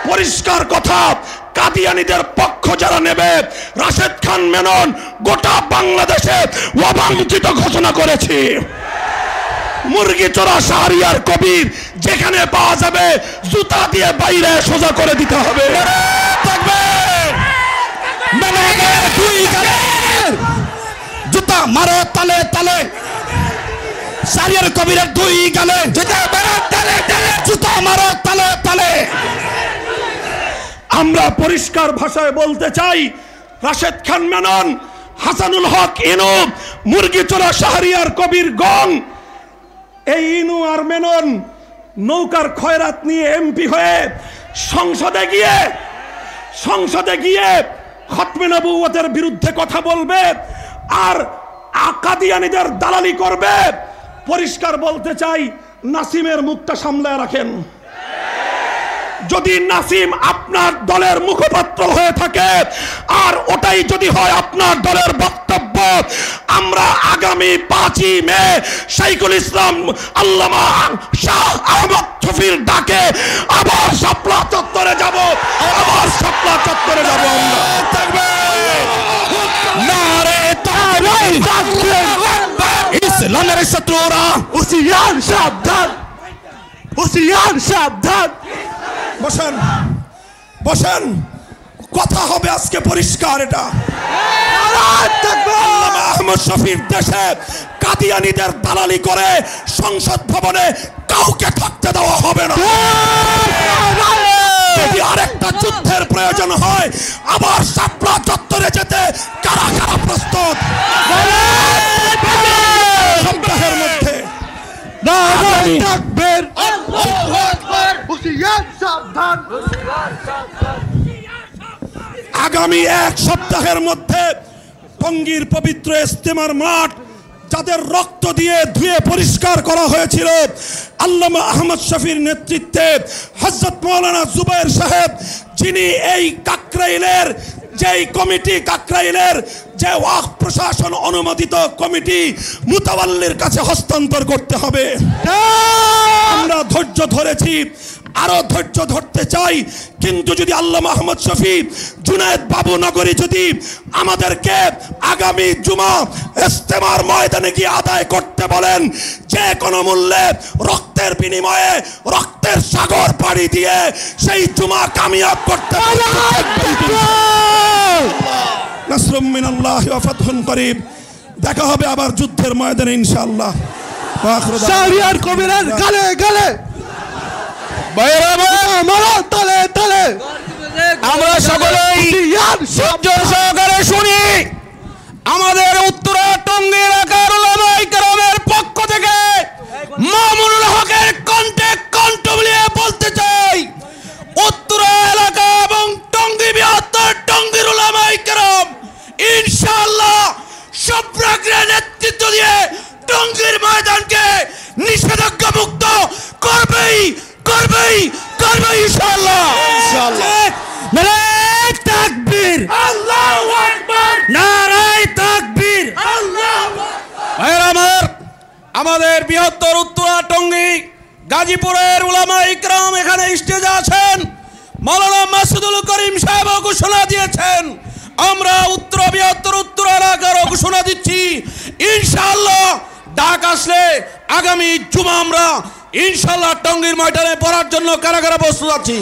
পরিষ্কার কথা, কাদিয়ানীদের পক্ষ যারা নেবে, রাশেদ খান মেনন গোটা বাংলাদেশে অবাঞ্ছিত ঘোষণা করেছি। মুরগিচোরা শাহরিয়ার কবির যেখানে পাওয়া যাবে জুতা দিয়ে বাইরে সোজা করে দিতে হবে। জুতা মারো তালে তালে, শাহরিয়ার কবিরের দুই গালে জুতা মারো তালে তালে। আমরা পরিষ্কার ভাষায় বলতে চাই, রাশেদ খান মেনন, হাসানুল হক ইনু, মুরগিচোরা শাহরিয়ার কবির গং, এই ইনু আর মেনন নৌকার খয়রাত নিয়ে এমপি হয়ে সংসদে গিয়ে খতমে নবুয়তের বিরুদ্ধে কথা বলবে আর কাদিয়ানীদের দালালি করবে। পরিষ্কার বলতে চাই, নাসিমের মুখটা সামলায় রাখেন। যদি নাসিম আপনার দলের মুখপাত্র হয়ে থাকে আর ওটাই যদি হয় আপনার দলের বক্তব্য, আমরা আগামী 5ই মে শাইখুল ইসলাম আল্লামা শাহ আহমদ শফির ডাকে আবার শাপলা চত্বরে যাব, ইসলামের শত্রুরা হুঁশিয়ার সাবধান, হুঁশিয়ার সাবধান। বসেন, কথা হবে আজকে পরিষ্কার। এটা আল্লামা আহমদ শফির দেশে কাদিয়ানীদের দালালি করে সংসদ ভবনে কাউকে থাকতে দেওয়া হবে না। যদি আরেকটা যুদ্ধের প্রয়োজন হয়, আবার শাপলা চত্বরে যেতে কারা কারা প্রস্তুত? সপ্তাহের মধ্যে আগামী 1 সপ্তাহের মধ্যে টঙ্গীর পবিত্র ইজতেমার মাঠ যাদের রক্ত দিয়ে ধুয়ে পরিষ্কার করা হয়েছিল, আল্লামা আহমদ শফির নেতৃত্বে হযরত মাওলানা জুবায়ের সাহেব, যিনি এই কাকরাইলের কাকরাইলের যে ওয়াকফ প্রশাসন অনুমোদিত কমিটি মুতাওয়াল্লির কাছে হস্তান্তর করতে হবে। আমরা ধৈর্য ধরেছি, আরো ধৈর্য ধরতে চাই, কিন্তু যদি আল্লামা আহমদ শফি, জুনায়েদ বাবু নগরী যদি আমাদেরকে আগামী জুমা ইজতেমার ময়দানে গিয়ে আদায় করতে বলেন, যে কোনো মূল্যে রক্তের বিনিময়ে, রক্তের সাগর পাড়ি দিয়ে সেই জুমা কামিয়াব করতে নাসরুম মিনাল্লাহি ওয়া ফাতহুন করিব। দেখা হবে আবার যুদ্ধের ময়দানে ইনশাআল্লাহ। শাহরিয়ার কবিরের গালে গালে, আমরা সকলেই সহ্য সহকারে শুনি। আমাদের উত্তরা টঙ্গী এলাকার উলামায়ে কেরামের পক্ষ থেকে মামুনুল হকের কণ্ঠে কণ্ঠ মিলিয়ে বলতে চাই, উত্তরা এলাকা এবং টঙ্গী বৃহত্তর টঙ্গীর উলামায়ে কেরাম ইনশাআল্লাহ সর্বাগ্রে নেতৃত্ব দিয়ে টঙ্গীর ময়দানকে নিষেধাজ্ঞা মুক্ত করবেই ইনশাআল্লাহ। নারায়ে তাকবীর, আল্লাহু আকবার, নারায়ে তাকবীর, আল্লাহু আকবার। আমাদের বৃহত্তর উত্তরা টঙ্গী গাজীপুরের উলামায়ে কেরাম এখানে স্টেজে আছেন। মাওলানা মাসুদুল করিম সাহেব ঘোষণা দিয়েছেন, আমরা বৃহত্তর উত্তরা এলাকার ঘোষণা দিচ্ছি, ইনশাআল্লাহ ডাক আসলে আগামী জুমা আমরা ইনশাআল্লাহ টঙ্গীর ময়দানে পড়ার জন্য কারা কারা প্রস্তুত আছি।